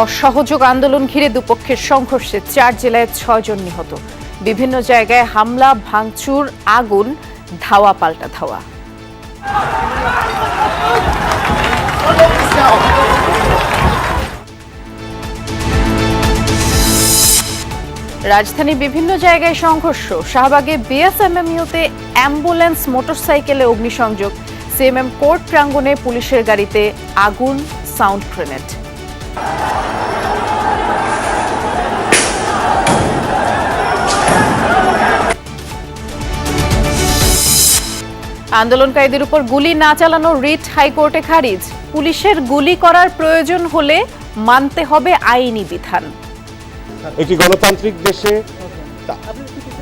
অসহযোগ আন্দোলন ঘিরে দুপক্ষের সংঘর্ষে 4 জেলায় 6 জন নিহত। বিভিন্ন জায়গায় হামলা, ভাঙচুর, আগুন, ধাওয়া পাল্টা ধাওয়া। রাজধানীর বিভিন্ন জায়গায় সংঘর্ষ। শাহবাগে বিএসএমএমইউতে অ্যাম্বুলেন্স, মোটরসাইকেলে অগ্নিসংযোগ। সিএমএম কোর্ট প্রাঙ্গণে পুলিশের গাড়িতে আগুন, সাউন্ড গ্রেনেড। আন্দোলনকারীদের উপর গুলি না চালানো রিট হাইকোর্টে খারিজ। পুলিশের গুলি করার প্রয়োজন হলে মানতে হবে আইনি বিধান। একটি গণতান্ত্রিক দেশে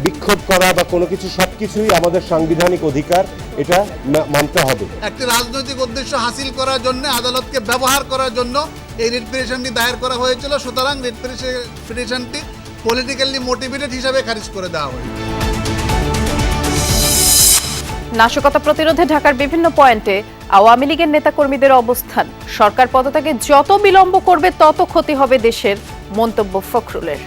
বিক্ষোভ করা বা কোনো কিছু সবকিছুই আমাদের সাংবিধানিক অধিকার, এটা মানতে হবে। একটি রাজনৈতিক উদ্দেশ্য হাসিল করার জন্য, আদালতকে ব্যবহার করার জন্য এই রিট পিটিশনটি দায়ের করা হয়েছিল। সুতরাং রিট পিটিশনটি পলিটিক্যালি মোটিভেটেড হিসাবে খারিজ করে দেওয়া হয়। নাশকতা প্রতিরোধে ঢাকার বিভিন্ন পয়েন্টে আওয়ামী লীগের নেতাকর্মীদের অবস্থান। সরকার পদত্যাগে যত বিলম্ব করবে তত ক্ষতি হবে দেশের, মন্তব্য ফখরুলের।